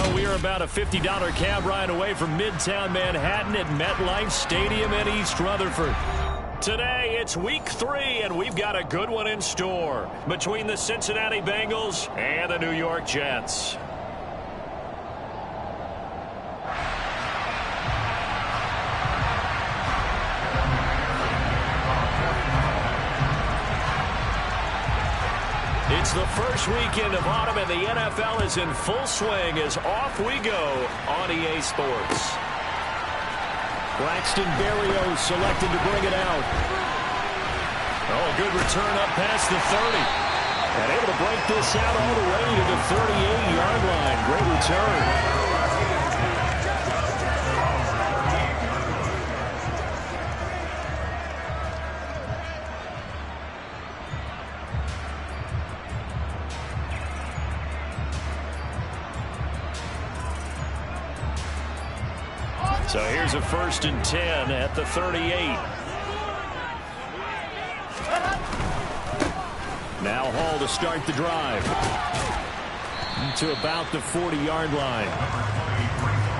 Well, we are about a $50 cab ride away from Midtown Manhattan at MetLife Stadium in East Rutherford. Today, it's week 3, and we've got a good one in store between the Cincinnati Bengals and the New York Jets. It's the first weekend of autumn, and the NFL is in full swing as off we go on EA Sports. Braxton Berrios selected to bring it out. Oh, good return up past the 30. And able to break this out all the way to the 38-yard line. Great return. So here's a 1st and 10 at the 38. Now Hall to start the drive. To about the 40-yard line.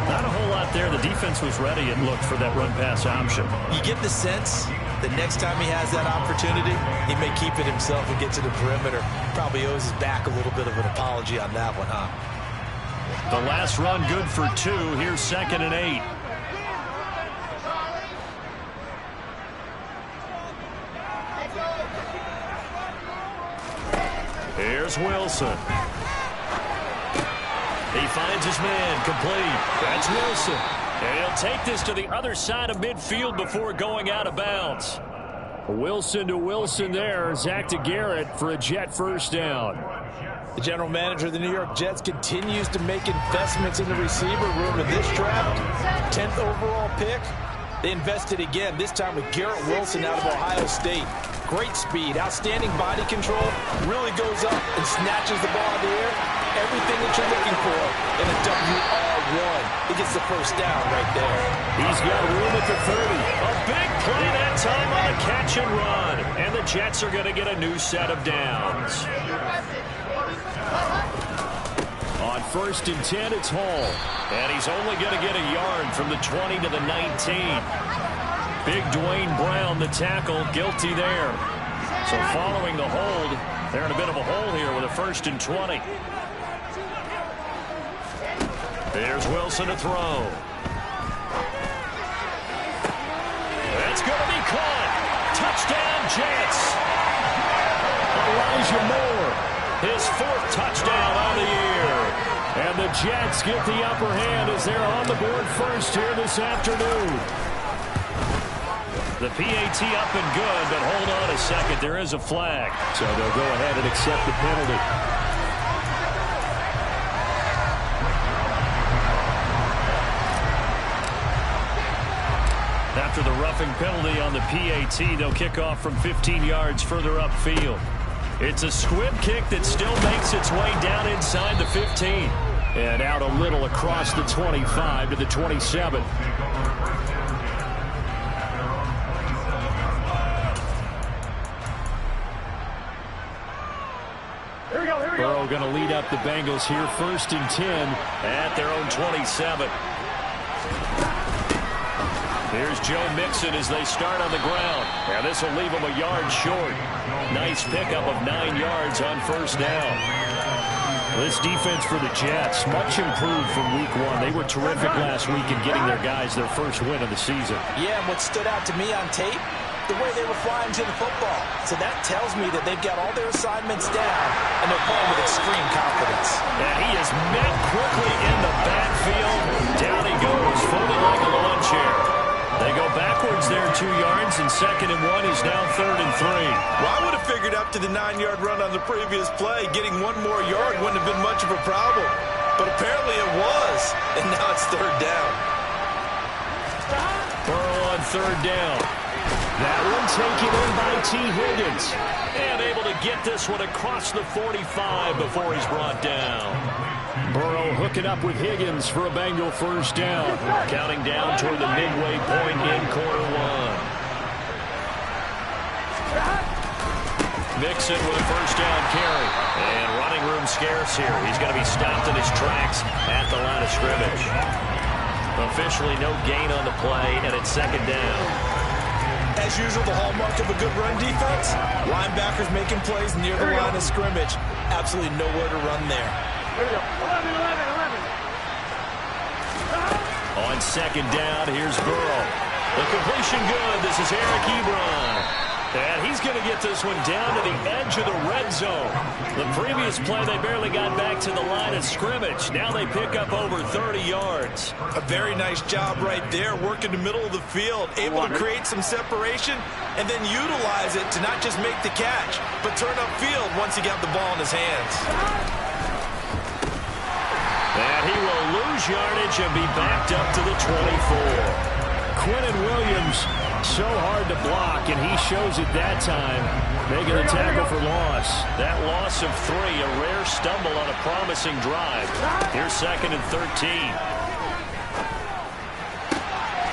Not a whole lot there. The defense was ready and looked for that run-pass option. You get the sense that next time he has that opportunity, he may keep it himself and get to the perimeter. Probably owes his back a little bit of an apology on that one, huh? The last run good for 2. Here's 2nd and 8. Here's Wilson. He finds his man complete. That's Wilson. And he'll take this to the other side of midfield before going out of bounds. Wilson to Wilson there. Zach to Garrett for a Jet first down. The general manager of the New York Jets continues to make investments in the receiver room in this draft. 10th overall pick. They invested again, this time with Garrett Wilson out of Ohio State. Great speed, outstanding body control, really goes up and snatches the ball in the air. Everything that you're looking for in a WR1. He gets the first down right there. He's got room at the 30. A big play that time on the catch and run. And the Jets are going to get a new set of downs. On 1st and 10, it's Hall. And he's only going to get a yard from the 20 to the 19. Big Dwayne Brown, the tackle, guilty there. So following the hold, they're in a bit of a hole here with a 1st and 20. There's Wilson to throw. That's going to be caught. Touchdown, Jets. Elijah Moore, his 4th touchdown on the year. And the Jets get the upper hand as they're on the board first here this afternoon. The PAT up and good, but hold on a second. There is a flag. So they'll go ahead and accept the penalty. After the roughing penalty on the PAT, they'll kick off from 15 yards further upfield. It's a squib kick that still makes its way down inside the 15. And out a little across the 25 to the 27. Burrow going to lead up the Bengals here, 1st and 10 at their own 27. Here's Joe Mixon as they start on the ground. And this will leave them a yard short. Nice pickup of 9 yards on 1st down. This defense for the Jets, much improved from week 1. They were terrific last week in getting their guys their first win of the season. Yeah, and what stood out to me on tape, the way they were flying to the football. So that tells me that they've got all their assignments down, and they're playing with extreme confidence. And he is met quickly in the backfield. Down he goes, folded like a lawn chair. They go backwards there 2 yards, and 2nd and 1 is now 3rd and 3. Well, I would have figured up to the 9-yard run on the previous play. Getting 1 more yard wouldn't have been much of a problem. But apparently it was, and now it's 3rd down. Burrow on 3rd down. That one taken in by T. Higgins. And able to get this one across the 45 before he's brought down. Burrow hooking up with Higgins for a Bengal first down. Counting down toward the midway point in quarter 1. Mixon with a first down carry. And running room scarce here. He's going to be stopped in his tracks at the line of scrimmage. Officially no gain on the play, and it's second down. As usual, the hallmark of a good run defense, linebackers making plays near the line of scrimmage. Absolutely nowhere to run there. Here we go. 11. On second down, here's Burrow. The completion good. This is Eric Ebron. And he's going to get this one down to the edge of the red zone. The previous play, they barely got back to the line of scrimmage. Now they pick up over 30 yards. A very nice job right there, working the middle of the field, able to create some separation, and then utilize it to not just make the catch, but turn upfield once he got the ball in his hands. And he will lose yardage and be backed up to the 24. Quinnen Williams, so hard to block, and he shows it that time, making the tackle for loss. That loss of 3, a rare stumble on a promising drive. Here's second and 13.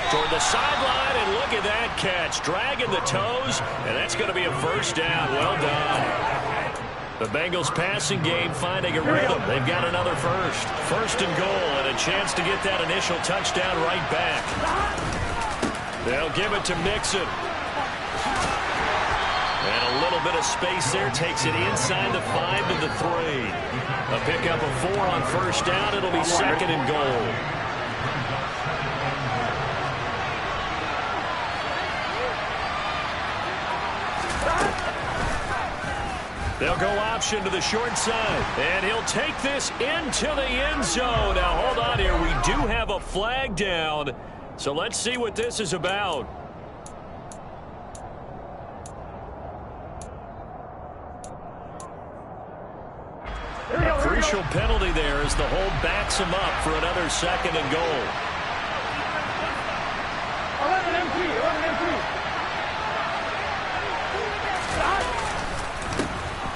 Toward the sideline, and look at that catch. Dragging the toes, and that's going to be a first down. Well done. The Bengals passing game finding a rhythm. They've got another first. First and goal, and a chance to get that initial touchdown right back. They'll give it to Mixon. And a little bit of space there. Takes it inside the 5 to the 3. A pickup of 4 on first down. It'll be second and goal. They'll go option to the short side. And he'll take this into the end zone. Now, hold on here. We do have a flag down. So let's see what this is about. A crucial penalty there as the hold backs him up for another second and goal. 11 MP.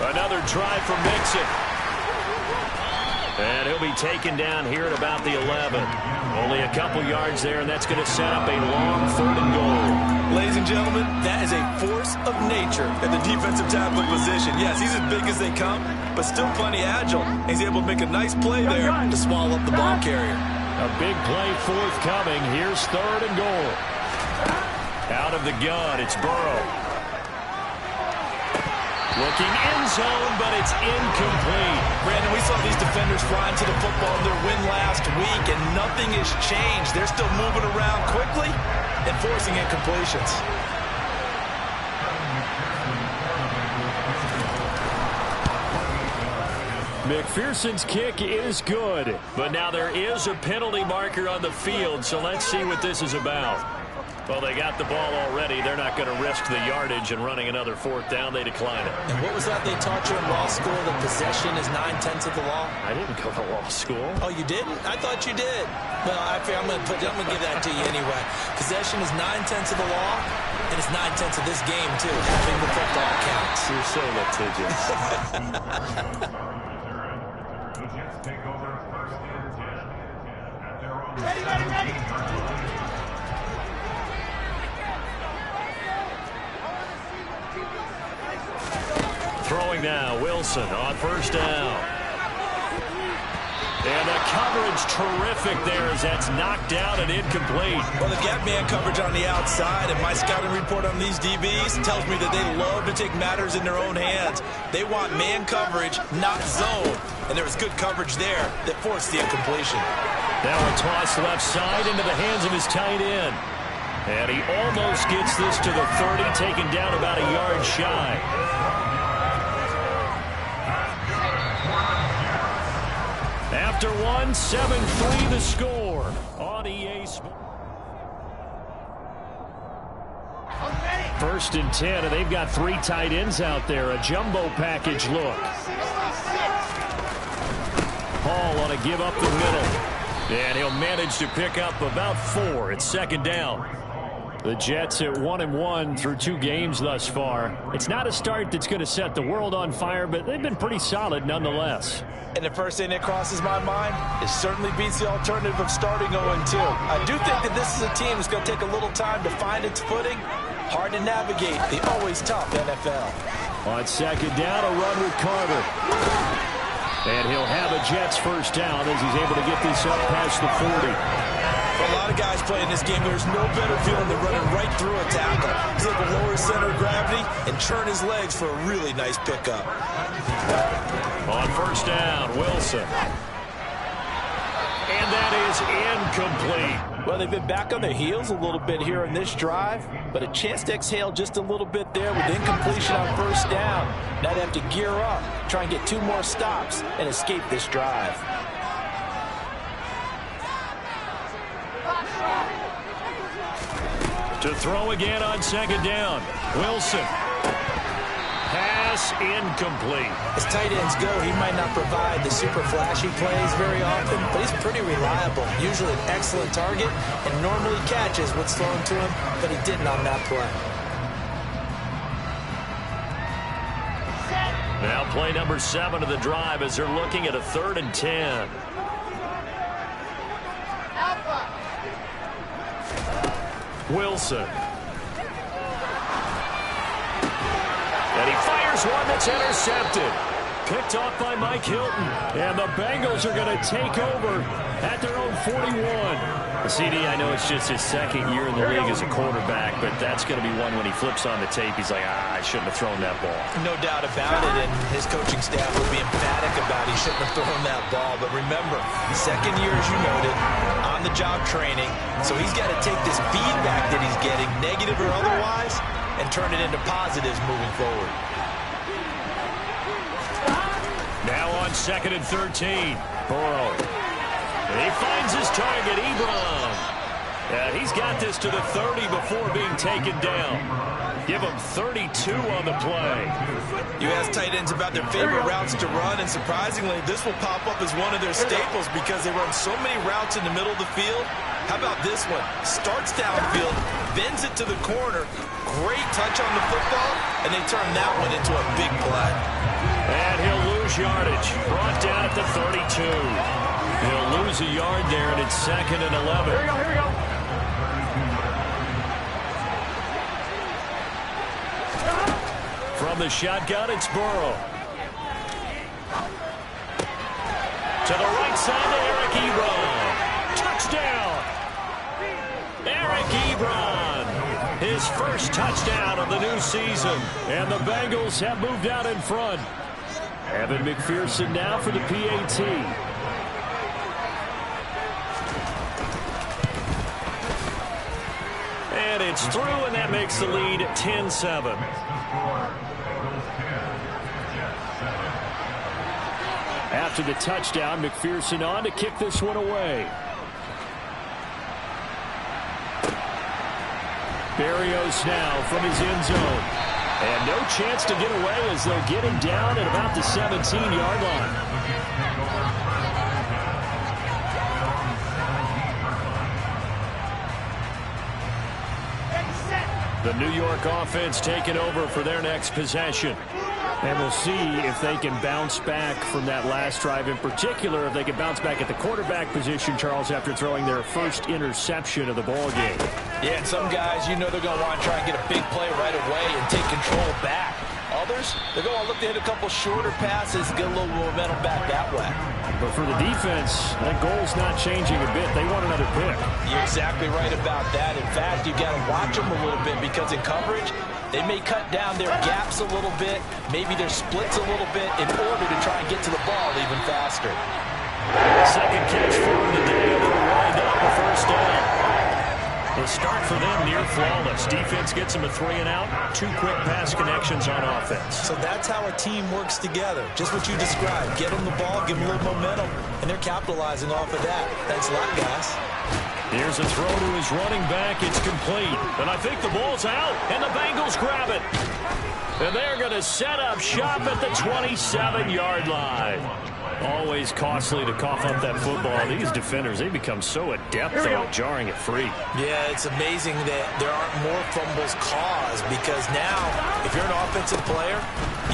Another try for Mixon. And he'll be taken down here at about the 11. Only a couple yards there, and that's going to set up a long third and goal. Ladies and gentlemen, that is a force of nature at the defensive tackle position. Yes, he's as big as they come, but still plenty agile. He's able to make a nice play there to swallow up the ball carrier. A big play forthcoming. Here's third and goal. Out of the gun, it's Burrow. Looking end zone, but it's incomplete. Brandon, we saw these defenders flying to the football in their win last week, and nothing has changed. They're still moving around quickly and forcing incompletions. McPherson's kick is good, but now there is a penalty marker on the field, so let's see what this is about. Well, they got the ball already. They're not going to risk the yardage and running another fourth down. They decline it. And what was that they taught you in law school, that possession is 9/10 of the law? I didn't go to law school. Oh, you didn't? I thought you did. Well, I'm going to give that to you anyway. Possession is 9/10 of the law, and it's 9/10 of this game, too. Having the football counts. You're so litigious. Ready. Throwing now, Wilson on first down. And the coverage terrific there as that's knocked out and incomplete. Well, the gap man coverage on the outside, and my scouting report on these DBs tells me that they love to take matters in their own hands. They want man coverage, not zone. And there was good coverage there that forced the incompletion. Now a toss left side into the hands of his tight end. And he almost gets this to the 30, taken down about a yard shy. After one, 7-3 the score on EA Sports. First and 10, and they've got 3 tight ends out there. A jumbo package look. Hall on a give up the middle. And he'll manage to pick up about 4. It's second down. The Jets at 1-1 through 2 games thus far. It's not a start that's going to set the world on fire, but they've been pretty solid nonetheless. And the first thing that crosses my mind, it certainly beats the alternative of starting 0-2. I do think that this is a team that's going to take a little time to find its footing. Hard to navigate the always tough NFL. On second down, a run with Carter. And he'll have a Jets first down as he's able to get this up past the 40. For a lot of guys playing this game, there's no better feeling than running right through a tackle. He's able to lower his center of gravity and churn his legs for a really nice pickup. On first down, Wilson. And that is incomplete. Well, they've been back on their heels a little bit here in this drive, but a chance to exhale just a little bit there with incompletion on first down. Now they have to gear up, try and get 2 more stops, and escape this drive. To throw again on second down, Wilson. Pass incomplete. As tight ends go, he might not provide the super flashy plays very often, but he's pretty reliable. Usually an excellent target and normally catches what's thrown to him, but he didn't on that play. Now play number 7 of the drive as they're looking at a 3rd and 10. Wilson. And he fires one that's intercepted. Picked off by Mike Hilton. And the Bengals are going to take over at their own 41. CD, I know it's just his 2nd year in the league as a quarterback, but that's going to be one when he flips on the tape. He's like, I shouldn't have thrown that ball. No doubt about it, and his coaching staff will be emphatic about he shouldn't have thrown that ball. But remember, 2nd year, as you noted, on-the-job training, so he's got to take this feedback that he's getting, negative or otherwise, and turn it into positives moving forward. Now on 2nd and 13, Burrow. And he finds his target, Ebron. And he's got this to the 30 before being taken down. Give him 32 on the play. You ask tight ends about their favorite routes to run, and surprisingly, this will pop up as one of their staples because they run so many routes in the middle of the field. How about this one? Starts downfield, bends it to the corner, great touch on the football, and they turn that one into a big play. And he'll lose yardage. Brought down at the 32. He'll lose a yard there, and it's 2nd and 11. Here we go. From the shotgun, it's Burrow. To the right side to Eric Ebron. Touchdown! Eric Ebron. His first touchdown of the new season. And the Bengals have moved out in front. Evan McPherson now for the PAT. And it's through, and that makes the lead 10-7. After the touchdown, McPherson on to kick this one away. Berrios now from his end zone. And no chance to get away as they'll get him down at about the 17-yard line. The New York offense taking over for their next possession. And we'll see if they can bounce back from that last drive. In particular, if they can bounce back at the quarterback position, Charles, after throwing their first interception of the ball game. Yeah, and some guys, you know they're going to want to try and get a big play right away and take control back. Others, they're going to look to hit a couple shorter passes, get a little momentum back that way. But for the defense, that goal's not changing a bit. They want another pick. You're exactly right about that. In fact, you've got to watch them a little bit because in coverage, they may cut down their gaps a little bit, maybe their splits a little bit in order to try and get to the ball even faster. Second catch for him today. They'll wind up a first down. The start for them near flawless. Defense gets them a 3-and-out. 2 quick pass connections on offense. So that's how a team works together. Just what you described. Get them the ball, give them a little momentum, and they're capitalizing off of that. Thanks a lot, guys. Here's a throw to his running back. It's complete. And I think the ball's out, and the Bengals grab it. And they're going to set up shop at the 27-yard line. Always costly to cough up that football. These defenders, they become so adept at jarring it free. Yeah, it's amazing that there aren't more fumbles caused because now, if you're an offensive player,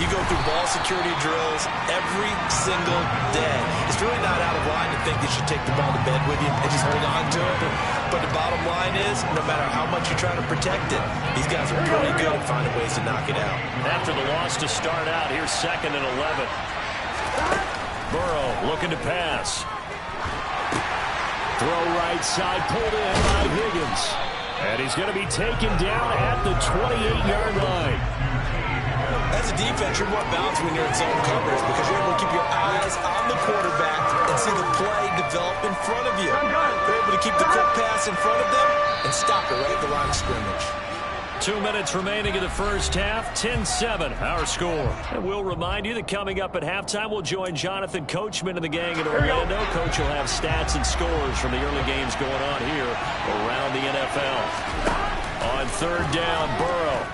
you go through ball security drills every single day. It's really not out of line to think you should take the ball to bed with you and just hold on to it. But the bottom line is, no matter how much you try to protect it, these guys are pretty good at finding ways to knock it out. After the loss to start out, here's 2nd and 11. Burrow looking to pass. Throw right side, pulled in by Higgins. And he's going to be taken down at the 28-yard line. As a defense, you're more balanced when you're in zone coverage because you're able to keep your eyes on the quarterback and see the play develop in front of you. You're able to keep the quick pass in front of them and stop it right at the line of scrimmage. 2 minutes remaining in the first half, 10-7, our score. And we'll remind you that coming up at halftime, we'll join Jonathan Coachman and the gang in Orlando. Coach will have stats and scores from the early games going on here around the NFL. On third down, Burrow.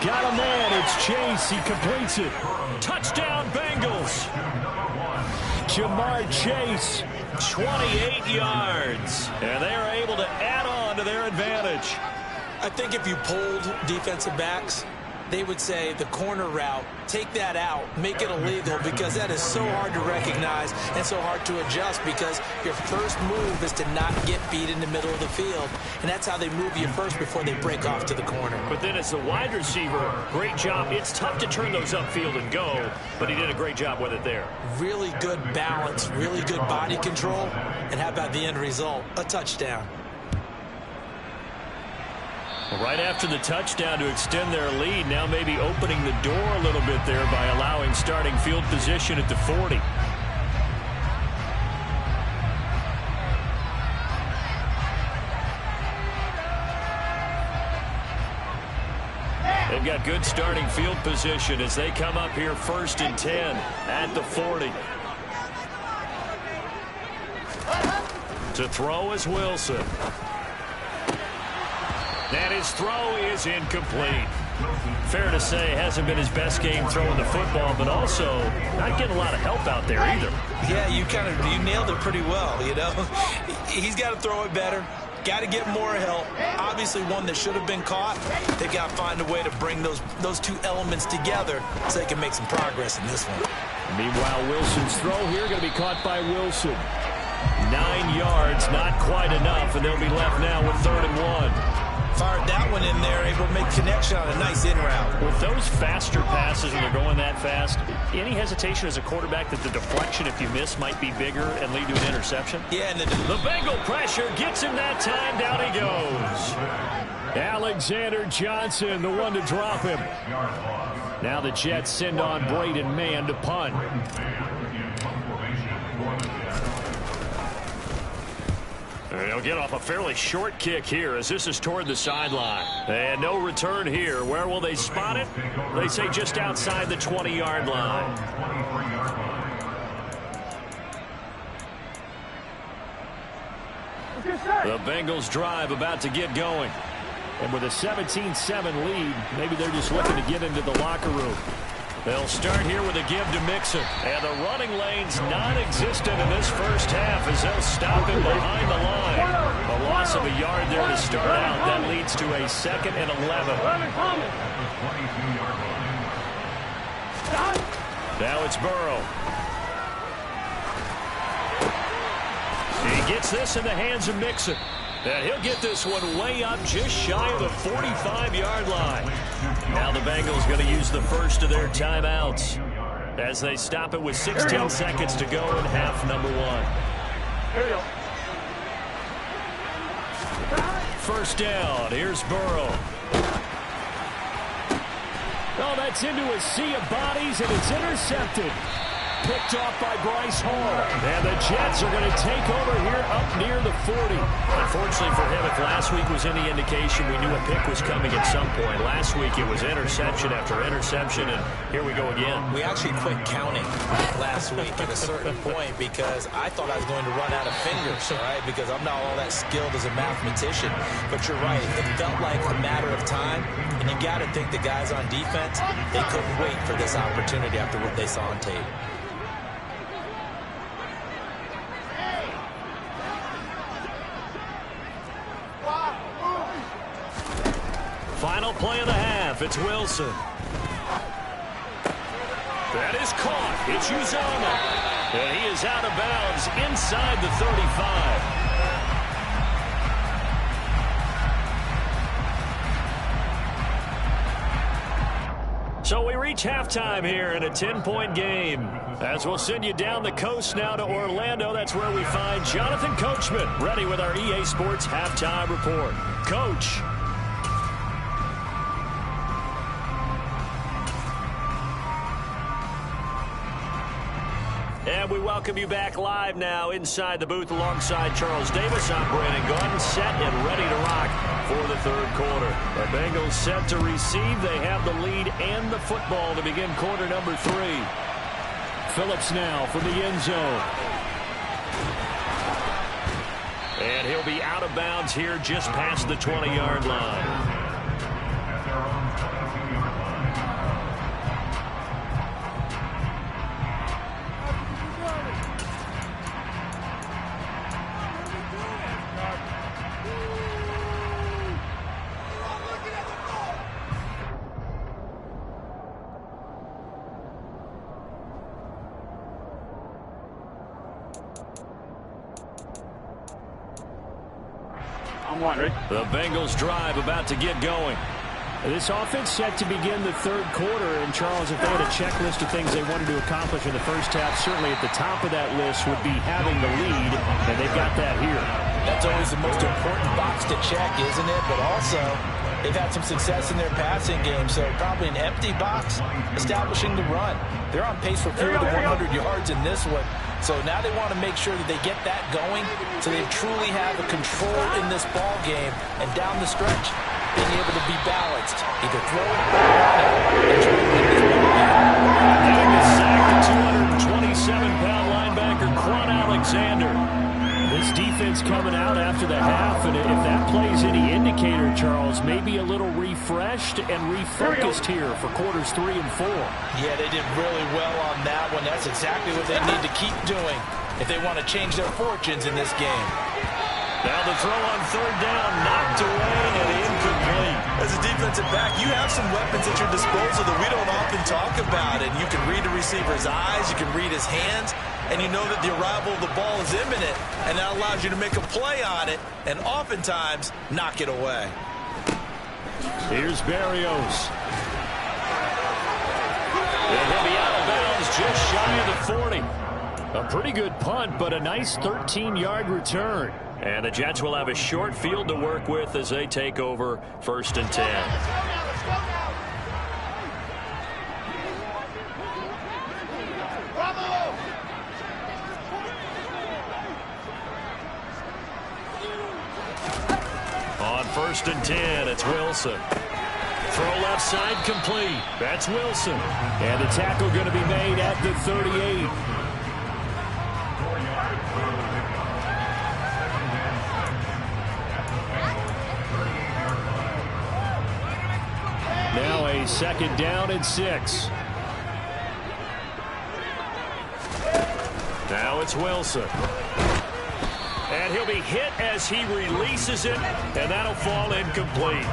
Got a man, it's Chase, he completes it. Touchdown, Bengals. Jamar Chase, 28 yards. And they are able to add on to their advantage. I think if you polled defensive backs, they would say the corner route, take that out, make it illegal, because that is so hard to recognize and so hard to adjust because your first move is to not get beat in the middle of the field. And that's how they move you first before they break off to the corner. But then as the wide receiver, great job. It's tough to turn those upfield and go, but he did a great job with it there. Really good balance, really good body control, and how about the end result? A touchdown. Right after the touchdown to extend their lead, now maybe opening the door a little bit there by allowing starting field position at the 40. They've got good starting field position as they come up here 1st and 10 at the 40. To throw is Wilson. And his throw is incomplete. Fair to say, hasn't been his best game throwing the football, but also not getting a lot of help out there either. Yeah, you nailed it pretty well, you know. He's got to throw it better. Got to get more help. Obviously one that should have been caught. They've got to find a way to bring those two elements together so they can make some progress in this one. Meanwhile, Wilson's throw here going to be caught by Wilson. 9 yards, not quite enough, and they'll be left now with 3rd and 1. Fired that one in there, able to make connection on a nice in route. With those faster passes when they're going that fast, any hesitation as a quarterback that the deflection, if you miss, might be bigger and lead to an interception? Yeah, and the Bengal pressure gets him that time. Down he goes. Alexander Johnson, the one to drop him. Now the Jets send on Braden Mann to punt. They'll get off a fairly short kick here as this is toward the sideline. And no return here. Where will they spot it? They say just outside the 20-yard line. The Bengals drive about to get going. And with a 17-7 lead, maybe they're just looking to get into the locker room. They'll start here with a give to Mixon. And the running lane's non-existent in this first half as they'll stop him behind the line. A loss of a yard there to start out. That leads to a 2nd and 11. Now it's Burrow. He gets this in the hands of Mixon. And he'll get this one way up just shy of the 45-yard line. Now the Bengals going to use the first of their timeouts as they stop it with 16 seconds to go in half number 1. First down. Here's Burrow. Oh, that's into a sea of bodies, and it's intercepted. Picked off by Bryce Hall. And the Jets are going to take over here up near the 40. Unfortunately for him, if last week was any indication, we knew a pick was coming at some point. Last week it was interception after interception, and here we go again. We actually quit counting last week at a certain point because I thought I was going to run out of fingers, all right, because I'm not all that skilled as a mathematician. But you're right. It felt like a matter of time, and you got to think the guys on defense, they couldn't wait for this opportunity after what they saw on tape. Final play of the half. It's Wilson. That is caught. It's Uzomah. And he is out of bounds inside the 35. So So we reach halftime here in a 10-point game. As we'll send you down the coast now to Orlando, that's where we find Jonathan Coachman, ready with our EA Sports Halftime Report. Coach. And we welcome you back live now inside the booth alongside Charles Davis. I'm Brandon Gaudin, set and ready to rock for the third quarter. The Bengals set to receive. They have the lead and the football to begin quarter number 3. Phillips now from the end zone. And he'll be out of bounds here just past the 20-yard line. The Bengals drive about to get going. This offense set to begin the third quarter, and Charles, if they had a checklist of things they wanted to accomplish in the first half, certainly at the top of that list would be having the lead, and they've got that here. That's always the most important box to check, isn't it? But also, they've had some success in their passing game, so probably an empty box establishing the run. They're on pace for fewer than 100 yards in this one. So now they want to make sure that they get that going so they truly have a control in this ball game. And down the stretch, being able to be balanced. Either throw it or run it and try to win this ball game. Getting the sack to 227-pound linebacker Quan Alexander. This defense coming out after the half, and if that plays any indicator, Charles, maybe a little refreshed and refocused here for quarters 3 and 4. Yeah, they did really well on that one. That's exactly what they need to keep doing if they want to change their fortunes in this game. Now the throw on third down, knocked away and incomplete. As a defensive back, you have some weapons at your disposal that we don't often talk about. And you can read the receiver's eyes, you can read his hands, and you know that the arrival of the ball is imminent, and that allows you to make a play on it and oftentimes knock it away. Here's Berrios. And he'll be out of bounds just shy of the 40. A pretty good punt, but a nice 13-yard return. And the Jets will have a short field to work with as they take over 1st and 10. On 1st and 10, it's Wilson. Throw left side complete. That's Wilson. And the tackle going to be made at the 38. Now a 2nd down and 6. Now it's Wilson. And he'll be hit as he releases it, and that'll fall incomplete.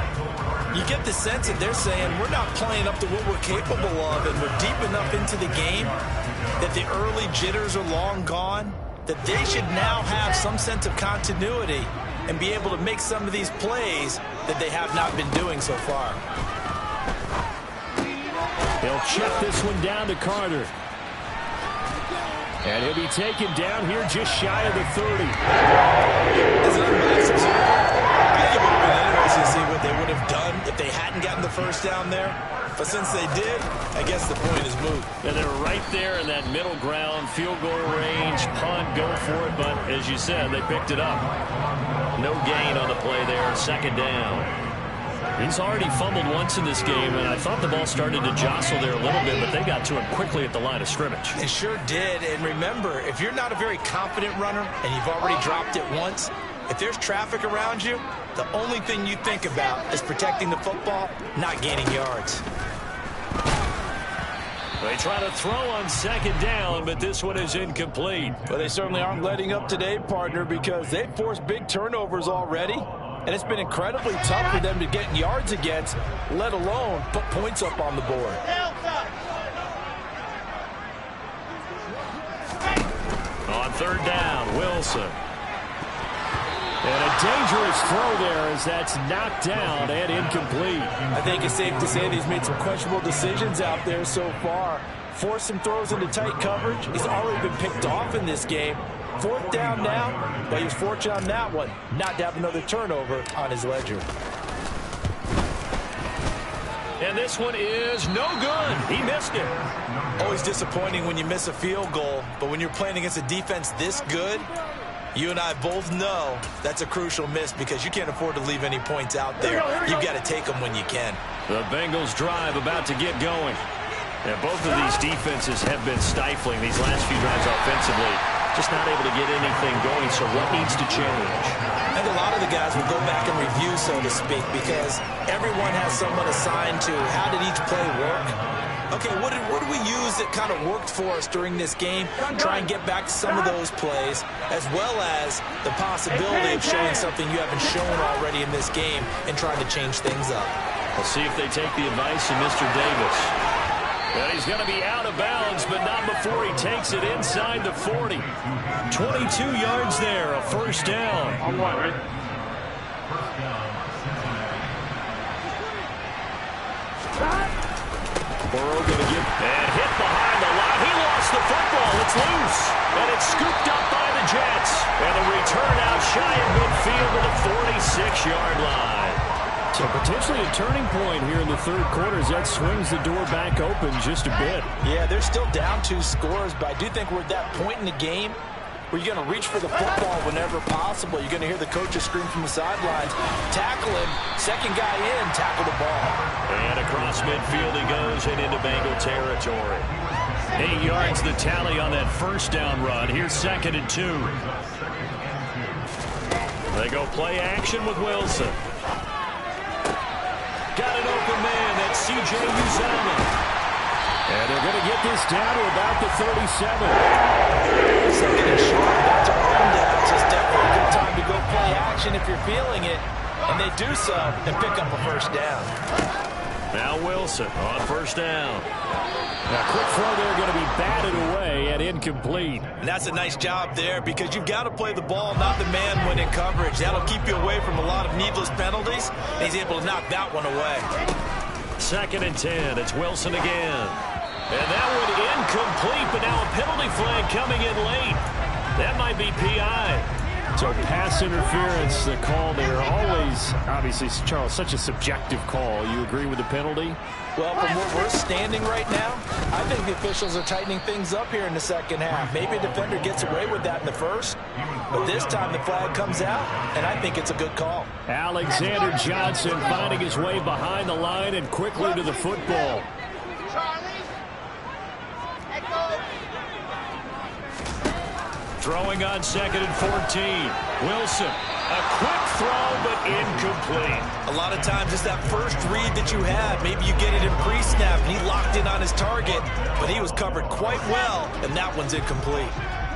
You get the sense that they're saying we're not playing up to what we're capable of, and we're deep enough into the game that the early jitters are long gone, that they should now have some sense of continuity and be able to make some of these plays that they have not been doing so far. They'll check this one down to Carter. And he'll be taken down here just shy of the 30. As an unbiased observer, I think it would have been interesting to see what they would have done if they hadn't gotten the first down there. But since they did, I guess the point is moot. And they were right there in that middle ground, field goal range, punt, go for it. But as you said, they picked it up. No gain on the play there, 2nd down. He's already fumbled once in this game, and I thought the ball started to jostle there a little bit, but they got to him quickly at the line of scrimmage. It sure did. And remember, if you're not a very confident runner and you've already dropped it once, if there's traffic around you, the only thing you think about is protecting the football, not gaining yards. They try to throw on 2nd down, but this one is incomplete. Well, they certainly aren't letting up today, partner, because they've forced big turnovers already. And it's been incredibly tough for them to get yards against, let alone put points up on the board. On 3rd down, Wilson. And a dangerous throw there as that's knocked down and incomplete. I think it's safe to say that he's made some questionable decisions out there so far. Forced some throws into tight coverage. He's already been picked off in this game. 4th down now, but he was fortunate on that one not to have another turnover on his ledger. And this one is no good. He missed it. Always disappointing when you miss a field goal, but when you're playing against a defense this good, you and I both know that's a crucial miss because you can't afford to leave any points out there. You've got to take them when you can. The Bengals drive about to get going. And both of these defenses have been stifling these last few drives offensively. Just not able to get anything going, so what needs to change? I think a lot of the guys will go back and review, so to speak, because everyone has someone assigned to how did each play work. Okay, what did we use that kind of worked for us during this game? Try and get back to some of those plays, as well as the possibility of showing something you haven't shown already in this game and trying to change things up. We'll see if they take the advice of Mr. Davis. And he's going to be out of bounds, but not before he takes it inside the 40. 22 yards there, a first down. Burrow going to get and hit behind the line. He lost the football. It's loose. And it's scooped up by the Jets. And the return out shy of midfield to the 46-yard line. So potentially a turning point here in the third quarter as that swings the door back open just a bit. Yeah, they're still down 2 scores, but I do think we're at that point in the game where you're going to reach for the football whenever possible. You're going to hear the coaches scream from the sidelines. Tackle him. Second guy in, tackle the ball. And across midfield he goes and into Bengal territory. 8 yards the tally on that first down run. Here's 2nd and 2. They go play action with Wilson. Got an open man. That's C.J. Uzomah. And they're going to get this down to about the 37. Second and short. That's a run down. So it's definitely a good time to go play action if you're feeling it. And they do so and pick up a first down. Now Wilson on first down. A quick throw there going to be batted away and incomplete. And that's a nice job there because you've got to play the ball, not the man when in coverage. That'll keep you away from a lot of needless penalties. And he's able to knock that one away. 2nd and 10. It's Wilson again. And that one incomplete, but now a penalty flag coming in late. That might be P.I. So pass interference, the call there. Always, obviously, Charles, such a subjective call. You agree with the penalty? Well, from where we're standing right now, I think the officials are tightening things up here in the second half. Maybe a defender gets away with that in the first, but this time the flag comes out, and I think it's a good call. Alexander Johnson finding his way behind the line and quickly to the football. Throwing on 2nd and 14. Wilson, a quick throw, but incomplete. A lot of times it's that first read that you have. Maybe you get it in pre-snap, and he locked in on his target, but he was covered quite well, and that one's incomplete.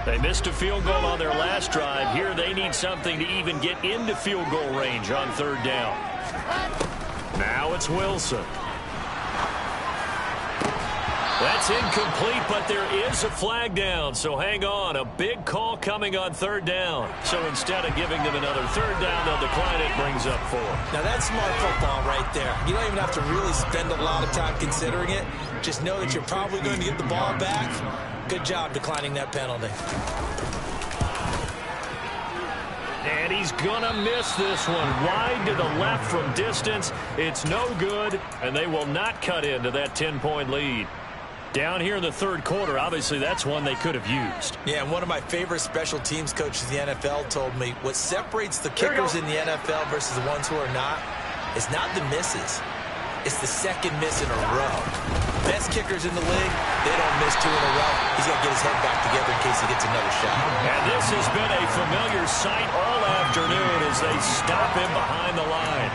They missed a field goal on their last drive. Here they need something to even get into field goal range on 3rd down. Now it's Wilson. That's incomplete, but there is a flag down, so hang on. A big call coming on 3rd down. So instead of giving them another 3rd down, they'll decline it, brings up 4. Now that's smart football right there. You don't even have to really spend a lot of time considering it. Just know that you're probably going to get the ball back. Good job declining that penalty. And he's going to miss this one. Wide to the left from distance. It's no good, and they will not cut into that 10-point lead. Down here in the 3rd quarter, obviously that's one they could have used. Yeah, and one of my favorite special teams coaches in the NFL told me what separates the kickers in the NFL versus the ones who are not is not the misses. It's the second miss in a row. Best kickers in the league, they don't miss 2 in a row. He's got to get his head back together in case he gets another shot. And this has been a familiar sight all afternoon as they stop him behind the line.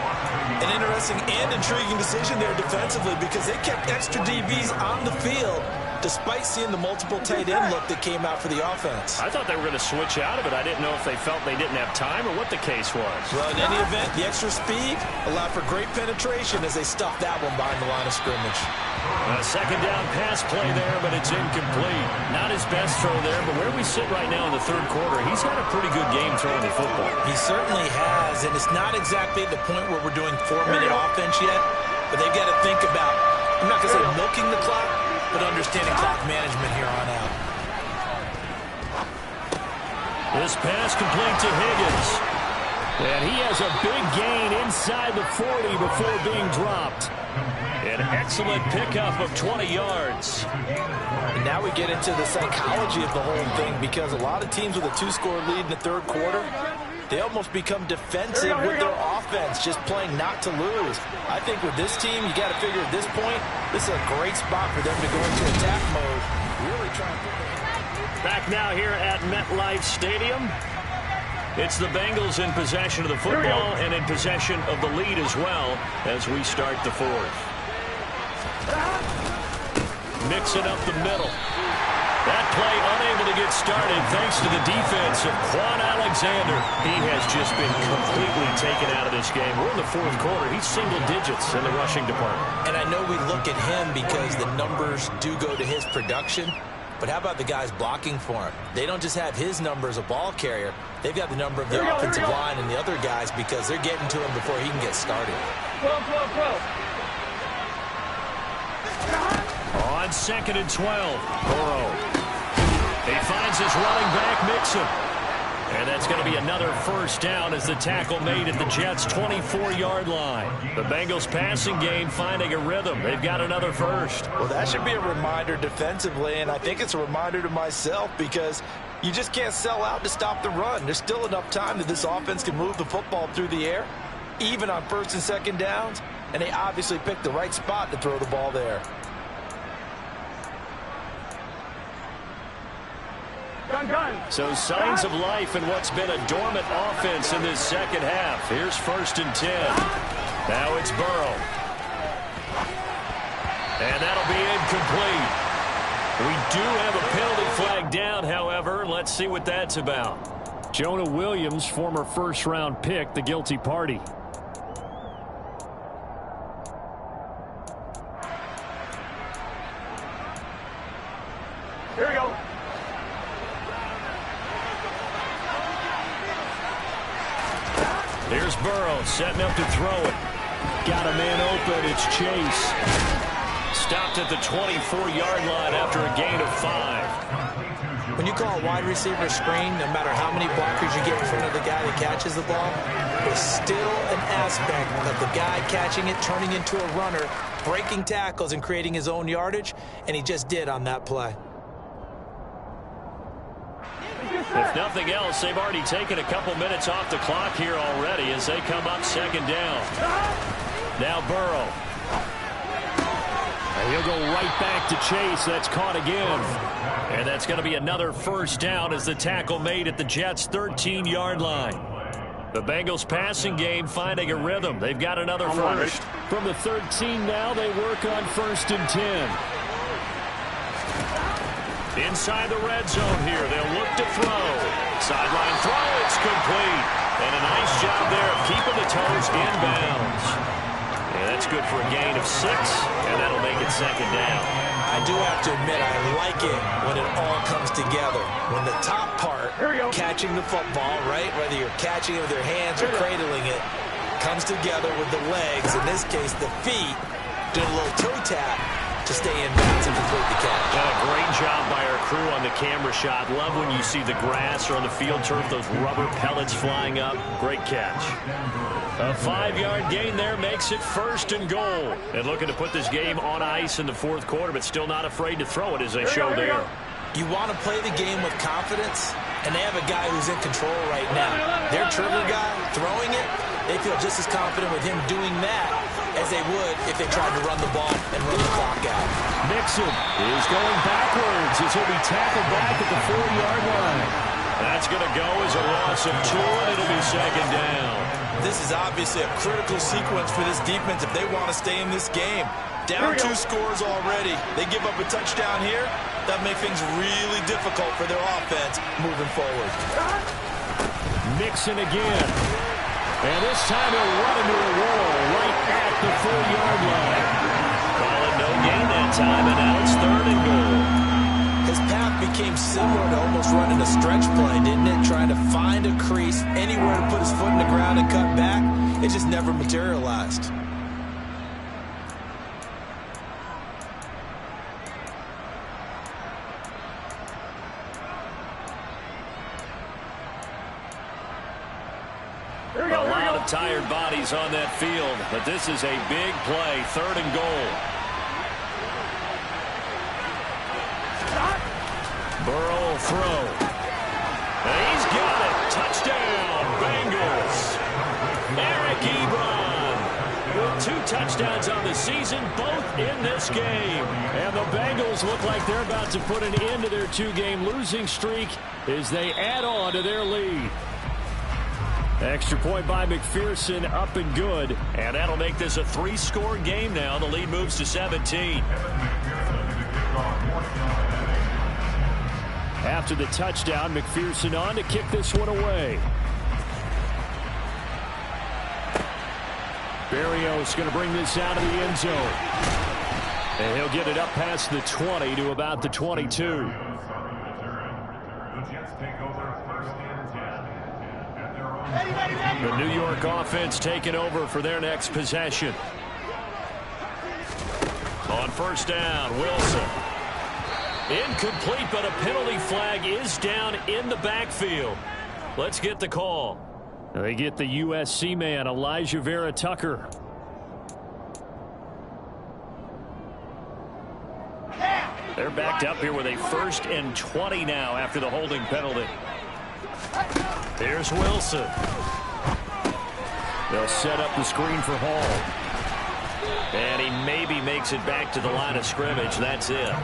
An interesting and intriguing decision there defensively because they kept extra DBs on the field despite seeing the multiple tight end look that came out for the offense. I thought they were going to switch out of it. I didn't know if they felt they didn't have time or what the case was. Well, in any event, the extra speed allowed for great penetration as they stuffed that one behind the line of scrimmage. A second down pass play there, but it's incomplete. Not his best throw there, but where we sit right now in the third quarter, he's had a pretty good game throwing the football. He certainly has, and it's not exactly the point where we're doing 4-minute offense yet, but they've got to think about, I'm not going to say milking the clock, but understanding clock management here on out. This pass complete to Higgins. And he has a big gain inside the 40 before being dropped. An excellent pickup of 20 yards. And now we get into the psychology of the whole thing, because a lot of teams with a 2-score lead in the third quarter, they almost become defensive with their offense, just playing not to lose. I think with this team, you got to figure at this point, this is a great spot for them to go into attack mode. Really trying to... Back now here at MetLife Stadium. It's the Bengals in possession of the football and in possession of the lead as well as we start the fourth. Mixing up the middle. That play unable to get started thanks to the defense of Quan Alexander. He has just been completely taken out of this game. We're in the fourth quarter. He's single digits in the rushing department. And I know we look at him because the numbers do go to his production. But how about the guys blocking for him? They don't just have his number as a ball carrier. They've got the number of the offensive line and the other guys because they're getting to him before he can get started. On 2nd and 12, Burrow. He finds his running back, Mixon. And that's going to be another first down as the tackle made at the Jets' 24-yard line. The Bengals passing game finding a rhythm. They've got another first. Well, that should be a reminder defensively, and I think it's a reminder to myself because you just can't sell out to stop the run. There's still enough time that this offense can move the football through the air, even on 1st and 2nd downs, and they obviously picked the right spot to throw the ball there. So signs of life in what's been a dormant offense in this second half. Here's 1st and 10. Now it's Burrow. And that'll be incomplete. We do have a penalty flag down, however. Let's see what that's about. Jonah Williams, former first-round pick, the guilty party. Here we go. Here's Burrow setting up to throw it. Got a man open. It's Chase. Stopped at the 24-yard line after a gain of 5. When you call a wide receiver screen, no matter how many blockers you get in front of the guy that catches the ball, there's still an aspect of the guy catching it, turning into a runner, breaking tackles and creating his own yardage, and he just did on that play. If nothing else, they've already taken a couple minutes off the clock here already as they come up 2nd down. Now Burrow. And he'll go right back to Chase. That's caught again. And that's going to be another first down as the tackle made at the Jets' 13-yard line. The Bengals passing game finding a rhythm. They've got another first. From the 13 now, they work on 1st and 10. Inside the red zone here, they'll look to throw. Sideline throw, it's complete. And a nice job there of keeping the toes inbounds. And that's good for a gain of 6, and that'll make it 2nd down. I do have to admit, I like it when it all comes together. When the top part, catching the football, right, whether you're catching it with your hands or cradling it, comes together with the legs, in this case the feet, doing a little toe tap to stay in bounds and complete the catch. A great job by our crew on the camera shot. Love when you see the grass or on the field turf, those rubber pellets flying up. Great catch. A 5-yard gain there makes it 1st and goal. And looking to put this game on ice in the fourth quarter, but still not afraid to throw it as they show there. You want to play the game with confidence, and they have a guy who's in control right now. Their trigger guy throwing it, they feel just as confident with him doing that as they would if they tried to run the ball and run the clock out. Mixon is going backwards as he'll be tackled back at the 4-yard line. That's going to go as a loss of 2, and it'll be 2nd down. This is obviously a critical sequence for this defense if they want to stay in this game. Down 2 scores already. They give up a touchdown here. That makes things really difficult for their offense moving forward. Mixon again. And this time he'll run into a wall right at the 4-yard line. Call it no gain that time, and now it's 3rd and goal. His path became similar to almost running a stretch play, didn't it? Trying to find a crease, anywhere to put his foot in the ground and cut back. It just never materialized. A lot of tired bodies on that field, but this is a big play, 3rd and goal. Burrow will throw. And he's got it. Touchdown, Bengals. Eric Ebron with 2 touchdowns on the season, both in this game. And the Bengals look like they're about to put an end to their 2-game losing streak as they add on to their lead. Extra point by McPherson, up and good. And that'll make this a 3-score game now. The lead moves to 17. After the touchdown, McPherson on to kick this one away. Berrios going to bring this out of the end zone. And he'll get it up past the 20 to about the 22. The New York offense taking over for their next possession. On 1st down, Wilson. Incomplete, but a penalty flag is down in the backfield. Let's get the call. They get the USC man, Elijah Vera Tucker. They're backed up here with a 1st and 20 now after the holding penalty. Here's Wilson. They'll set up the screen for Hall. And he maybe makes it back to the line of scrimmage. That's it.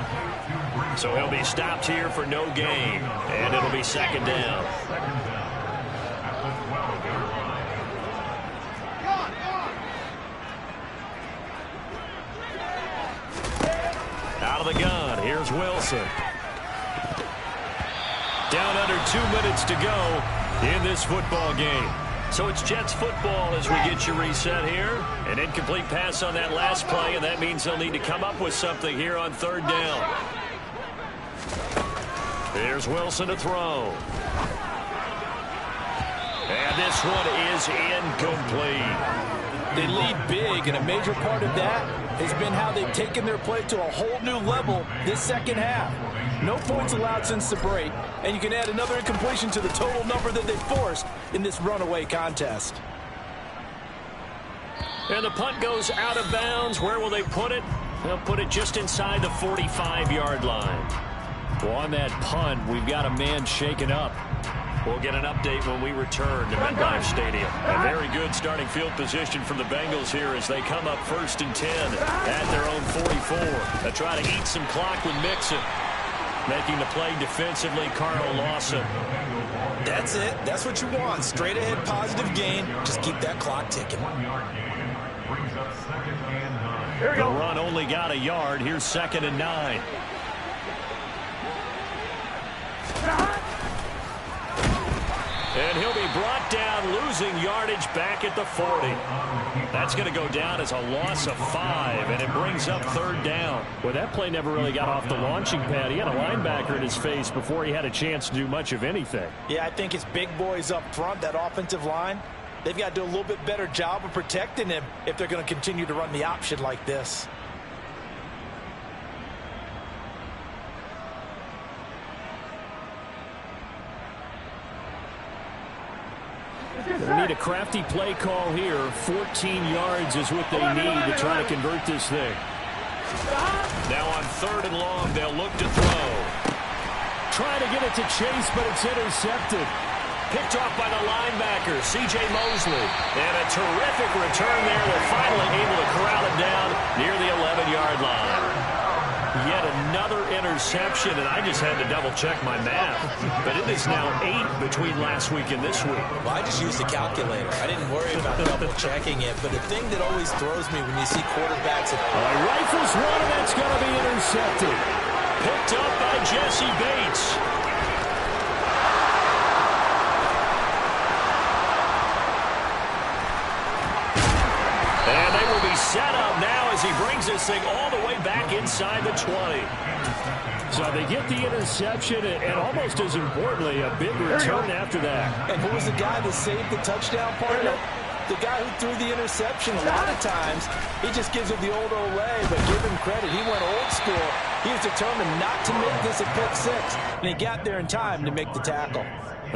So he'll be stopped here for no gain. And it'll be 2nd down. Out of the gun. Here's Wilson. Down under 2 minutes to go in this football game. So it's Jets football as we get you reset here. An incomplete pass on that last play, and that means they'll need to come up with something here on 3rd down. Here's Wilson to throw. And this one is incomplete. They lead big, and a major part of that has been how they've taken their play to a whole new level this 2nd half. No points allowed since the break, and you can add another incompletion to the total number that they forced in this runaway contest. And the punt goes out of bounds. Where will they put it? They'll put it just inside the 45-yard line. Well, on that punt, we've got a man shaken up. We'll get an update when we return to MetLife Stadium. A very good starting field position from the Bengals here as they come up 1st and 10 at their own 44. They try to eat some clock with Mixon. Making the play defensively, Carl Lawson. That's it. That's what you want. Straight ahead positive gain. Just keep that clock ticking. The run only got a yard. Here's 2nd and 9. And he'll be brought down, losing yardage back at the 40. That's going to go down as a loss of 5, and it brings up 3rd down. Well, that play never really got off the launching pad. He had a linebacker in his face before he had a chance to do much of anything. Yeah, I think it's big boys up front, that offensive line. They've got to do a little bit better job of protecting him if they're going to continue to run the option like this. They need a crafty play call here. 14 yards is what they need to try to convert this thing. Now on 3rd and long, they'll look to throw. Trying to get it to Chase, but it's intercepted. Picked off by the linebacker, C.J. Mosley. And a terrific return there. They're finally able to corral it down near the 11-yard line. Yet another interception, and I just had to double-check my math. But it is now 8 between last week and this week. Well, I just used a calculator. I didn't worry about double-checking it. But the thing that always throws me when you see quarterbacks... Rifles one, and that's going to be intercepted. Picked up by Jesse Bates. And they will be set up now as he brings this thing all the way back inside the 20. So they get the interception, and almost as importantly, a big return after that. And who was the guy that saved the touchdown, partner? The guy who threw the interception. A lot of times, he just gives it the old Olay, but give him credit. He went old school. He was determined not to make this a pick six, and he got there in time to make the tackle.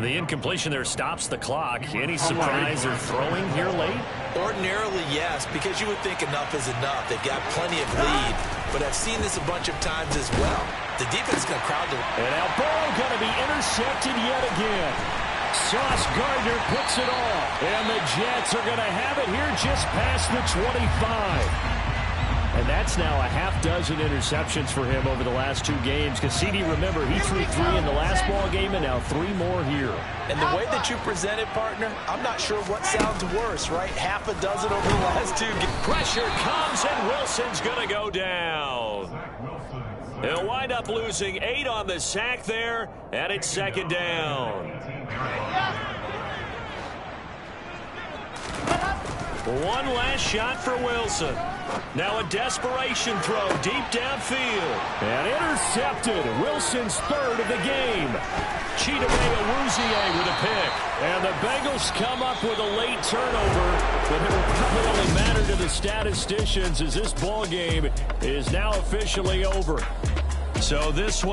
The incompletion there stops the clock. Any surprise they're throwing here late? Ordinarily, yes, because you would think enough is enough. They've got plenty of lead, but I've seen this a bunch of times as well. The defense is going to crowd the... And now Burrow going to be intercepted yet again. Sauce Gardner picks it off. And the Jets are going to have it here just past the 25. And that's now a half-dozen interceptions for him over the last 2 games. Cassini, remember, he threw 3 in the last ball game and now 3 more here. And the way that you present it, partner, I'm not sure what sounds worse, right? Half a dozen over the last 2 games. Pressure comes, and Wilson's going to go down. He'll wind up losing 8 on the sack there, and it's second down. One last shot for Wilson. Now a desperation throw deep downfield. And intercepted. Wilson's 3rd of the game. Chidobe Awuzie with a pick. And the Bengals come up with a late turnover, but it will probably only matter to the statisticians as this ball game is now officially over. So this one